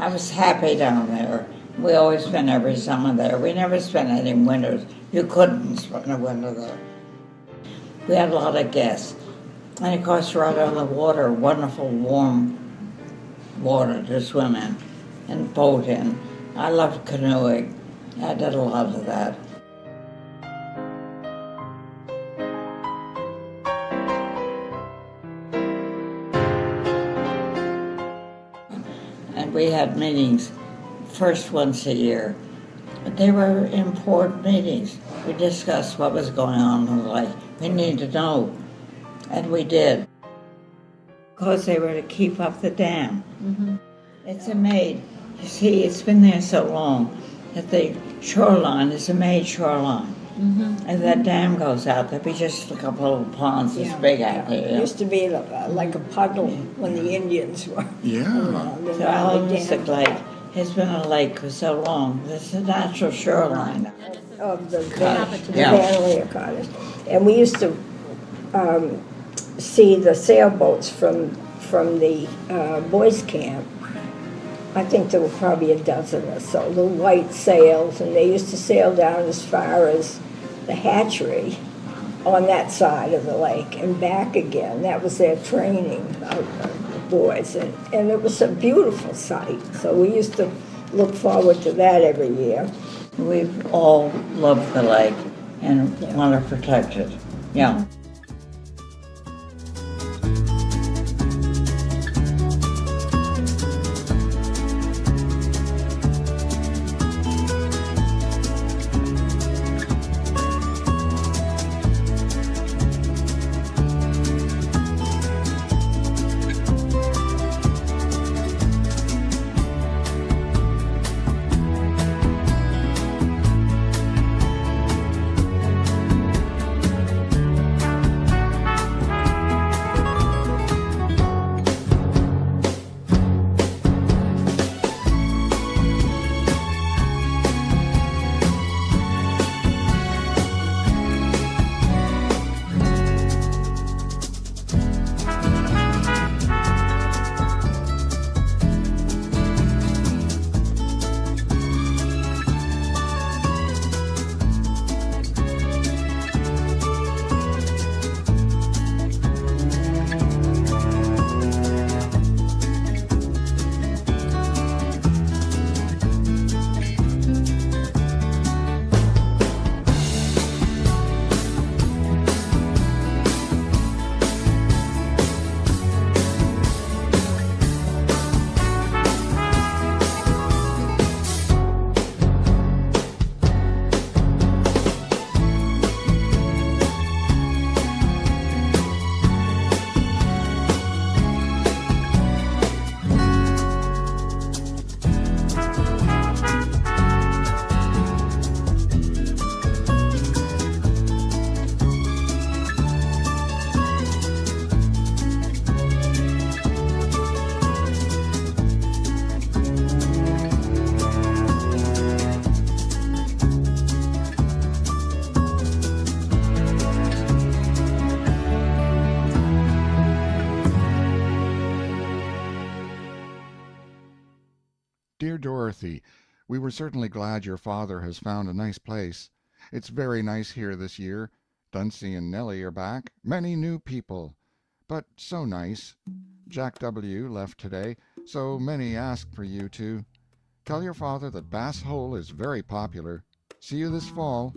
I was happy down there. We always spent every summer there. We never spent any winters. You couldn't spend a winter there. We had a lot of guests. And of course, right on the water, wonderful warm water to swim in and boat in. I loved canoeing. I did a lot of that. And we had meetings, first once a year. But they were important meetings. We discussed what was going on in the lake. We needed to know, and we did. Because they were to keep up the dam. Mm-hmm. It's a made. You see, it's been there so long that the shoreline is a made shoreline. Mm-hmm. As that dam goes out, there'll be just a couple of ponds this big out there. It used to be like a puddle when the Indians were around. So Alamoosook Lake has been a lake for so long. It's a natural shoreline. Of the Vanderleer Cottage. And we used to see the sailboats from the boys' camp. I think there were probably a dozen or so, the white sails, and they used to sail down as far as the hatchery on that side of the lake and back again. That was their training of the boys, and it was a beautiful sight. So we used to look forward to that every year. We've all loved the lake and want to protect it. Yeah. Dear Dorothy, we were certainly glad your father has found a nice place. It's very nice here this year. Duncy and Nellie are back, many new people. But so nice. Jack W. left today, so many asked for you to. Tell your father that Bass Hole is very popular. See you this fall.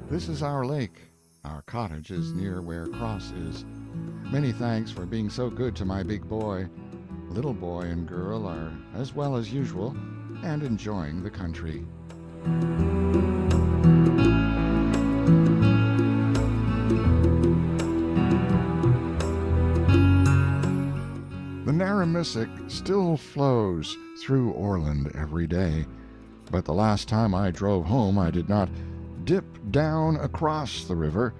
This is our lake. Our cottage is near where Cross is. Many thanks for being so good to my big boy. Little boy and girl are as well as usual and enjoying the country. The Alamoosook still flows through Orland every day, but the last time I drove home I did not dip down across the river.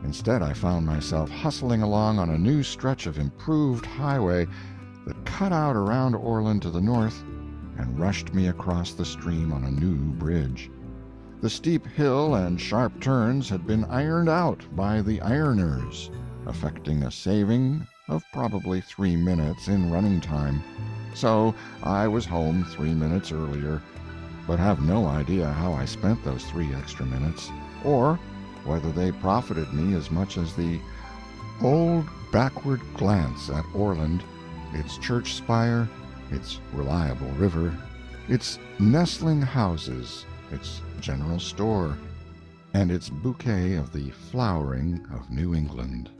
Instead, I found myself hustling along on a new stretch of improved highway that cut out around Orland to the north and rushed me across the stream on a new bridge. The steep hill and sharp turns had been ironed out by the ironers, effecting a saving of probably 3 minutes in running time. So I was home 3 minutes earlier, but have no idea how I spent those 3 extra minutes, or whether they profited me as much as the old backward glance at Orland, its church spire, its reliable river, its nestling houses, its general store, and its bouquet of the flowering of New England.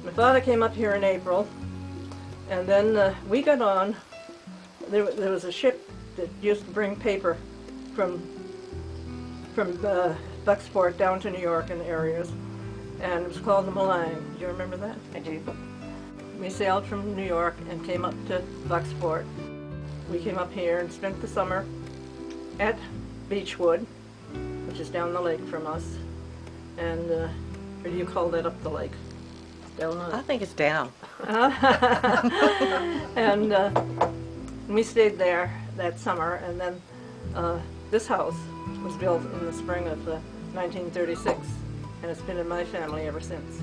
My father came up here in April, and then we got on. There was a ship that used to bring paper from Bucksport down to New York and areas, and it was called the Malang. Do you remember that? I do. We sailed from New York and came up to Bucksport. We came up here and spent the summer at Beechwood, which is down the lake from us. And or do you call that up the lake? Down the I think it's down. And we stayed there that summer, and then this house was built in the spring of 1936, and it's been in my family ever since.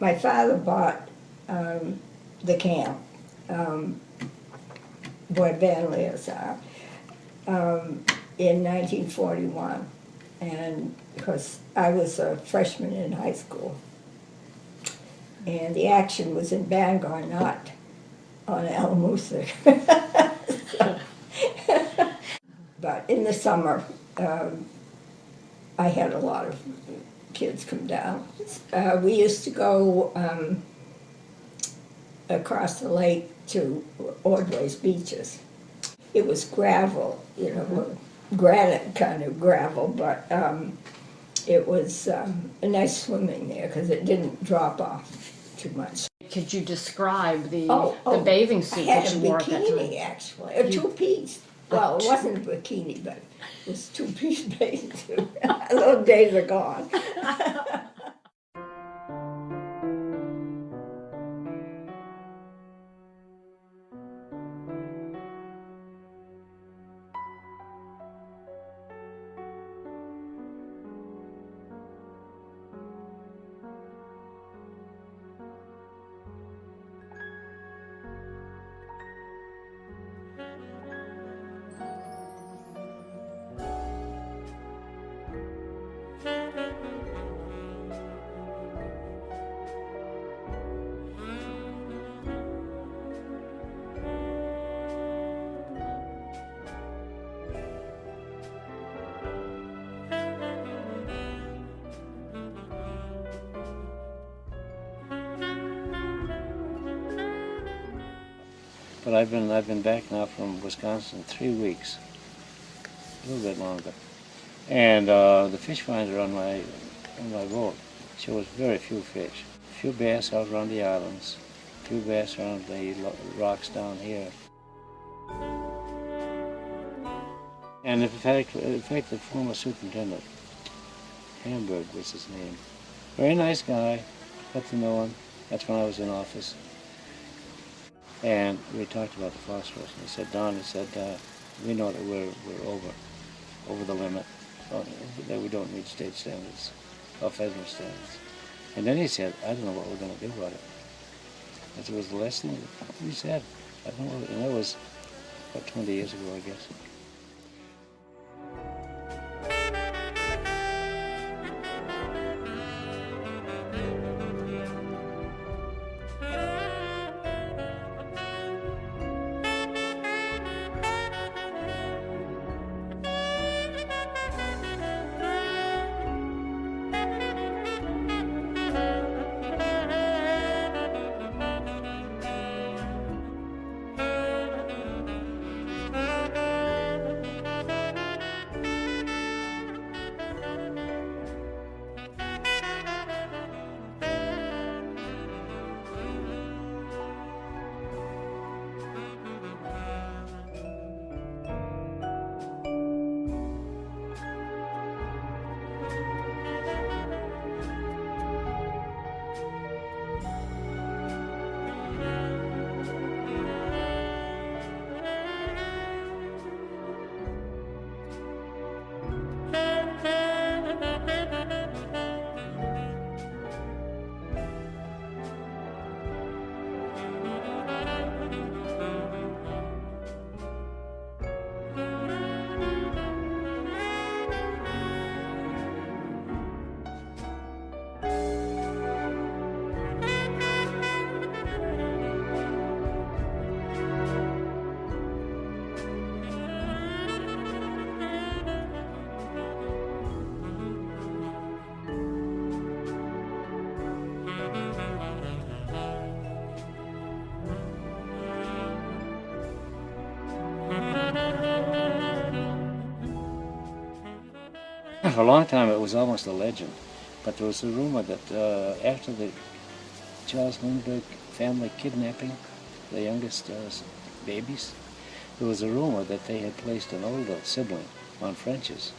My father bought the camp where Vanliers are in 1941, and because I was a freshman in high school, and the action was in Bangor, not on Alamoosook. But in the summer, I had a lot of kids come down. We used to go across the lake to Ordway's beaches. It was gravel, you know, granite kind of gravel, but it was nice swimming there because it didn't drop off too much. Could you describe the I bathing suit had that a you wore at that time? bikini, actually, a two-piece. Well, it wasn't a bikini, but it was two-piece bathing suit. Those days are gone. But I've been back now from Wisconsin 3 weeks, a little bit longer, and the fish finder on my boat shows very few fish. A few bass out around the islands, 2 bass around the rocks down here. And in fact, the former superintendent, Hamburg was his name. Very nice guy, got to know him. That's when I was in office. And we talked about the phosphorus. And he said, Don, he said, we know that we're over the limit, that we don't meet state standards or federal standards. And then he said, I don't know what we're going to do about it. That was the last thing he said. I don't know, and that was about 20 years ago, I guess. For a long time it was almost a legend, but there was a rumor that after the Charles Lindbergh family kidnapping, the youngest babies, there was a rumor that they had placed an older sibling on French's.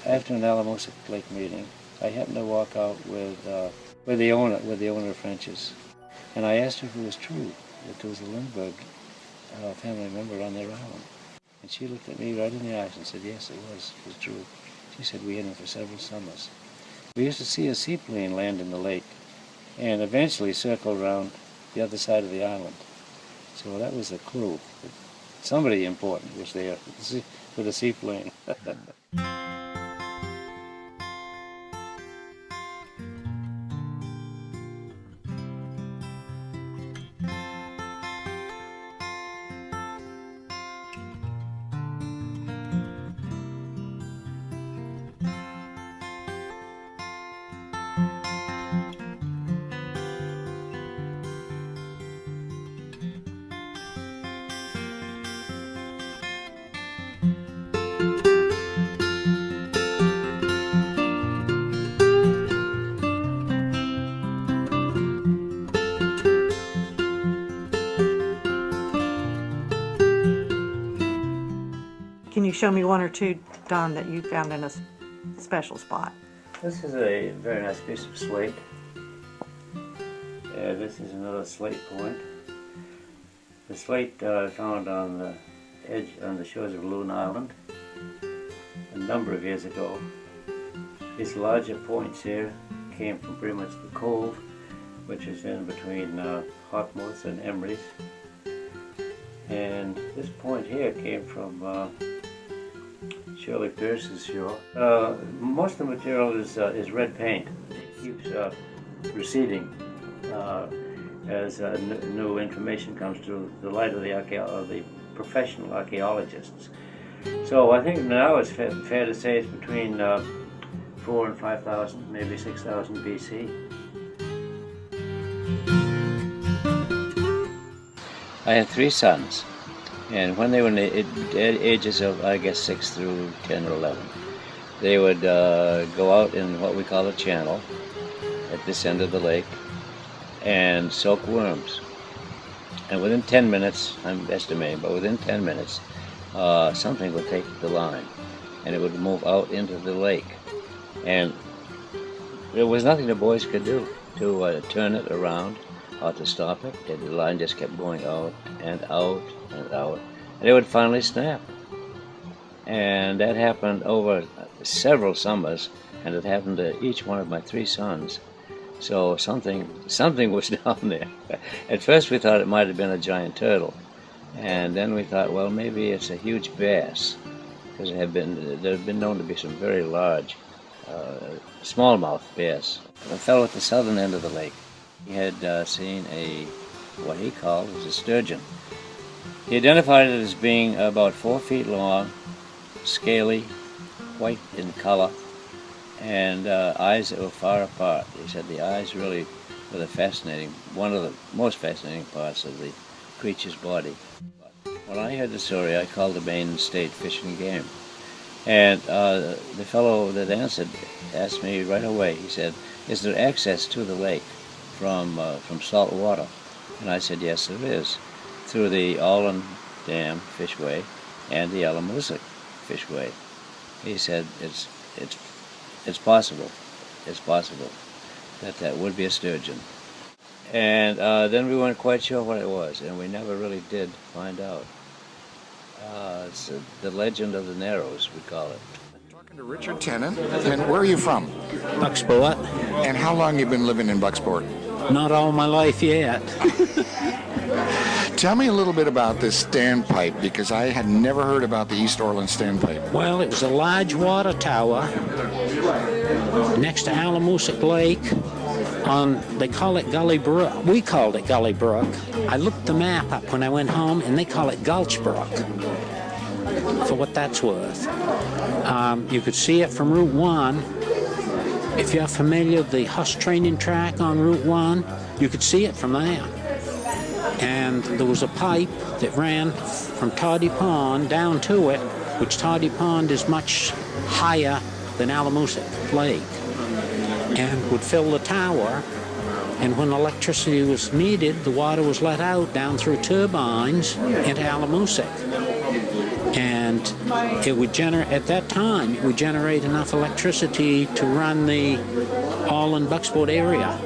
After an Alamoosook Lake meeting, I happened to walk out with the owner of French's, and I asked her if it was true that there was a Lindbergh family member on their island. And she looked at me right in the eyes and said, yes, it was true. She said we had him for several summers. We used to see a seaplane land in the lake and eventually circle around the other side of the island. So that was a clue that somebody important was there with a seaplane. Can you show me one or two, Don, that you found in a special spot? This is a very nice piece of slate. This is another slate point. The slate I found on the edge, on the shores of Loon Island a number of years ago. These larger points here came from pretty much the cove, which is in between Hotmouth and Emery's. And this point here came from Shirley Pierce's shore. Most of the material is red paint. It keeps receding as new information comes to the light of the professional archaeologists. So I think now it's fair to say it's between 4,000 and 5,000, maybe 6,000 BC. I had 3 sons. And when they were in the ages of, I guess, 6 through 10 or 11, they would go out in what we call a channel at this end of the lake and soak worms. And within 10 minutes, I'm estimating, but within 10 minutes, something would take the line, and it would move out into the lake. And there was nothing the boys could do to turn it around or to stop it. The line just kept going out and out and out, and it would finally snap. And that happened over several summers, and it happened to each one of my 3 sons. So something was down there. At first we thought it might have been a giant turtle, and then we thought, well, maybe it's a huge bass, because there have been known to be some very large smallmouth bass. A fellow at the southern end of the lake, he had seen what he called was a sturgeon. He identified it as being about 4 feet long, scaly, white in color, and eyes that were far apart. He said the eyes really were one of the most fascinating parts of the creature's body. When I heard the story, I called the Maine State Fish and Game. And the fellow that answered asked me right away, he said, is there access to the lake from salt water? And I said, yes, there is, through the Allen Dam Fishway and the Alamoosook Fishway. He said, it's possible that would be a sturgeon. And then we weren't quite sure what it was, and we never really did find out. It's the legend of the Narrows, we call it. Talking to Richard Tennant. And where are you from? Bucksport. And how long you been living in Bucksport? Not all my life yet. Tell me a little bit about this standpipe, because I had never heard about the East Orland standpipe. Well, it was a large water tower next to Alamoosook Lake they call it Gully Brook. We called it Gully Brook. I looked the map up when I went home, and they call it Gulch Brook, for what that's worth. You could see it from Route 1. If you're familiar with the horse training track on Route 1, you could see it from there. And there was a pipe that ran from Toddy Pond down to it, which Toddy Pond is much higher than Alamoosook Lake, and would fill the tower. And when electricity was needed, the water was let out down through turbines into Alamoosook. And it would at that time, it would generate enough electricity to run the Allen Bucksport area.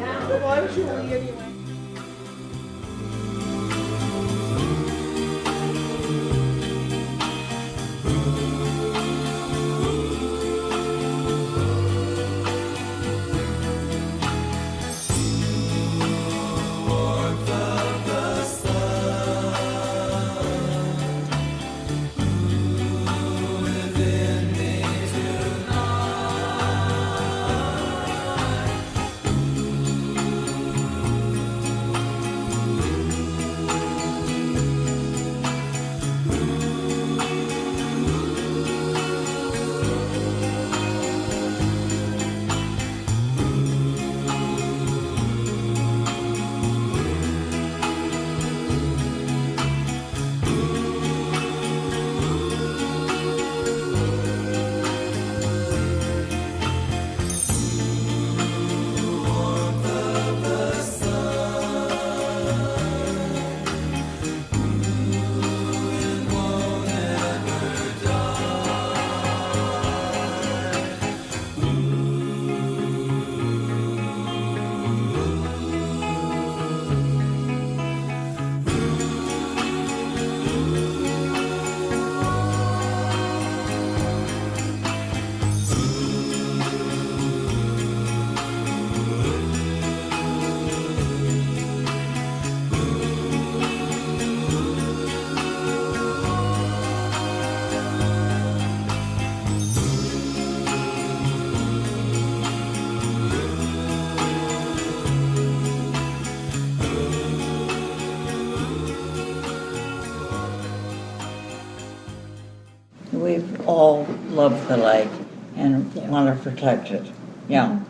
We all love the lake and want to protect it. Yeah.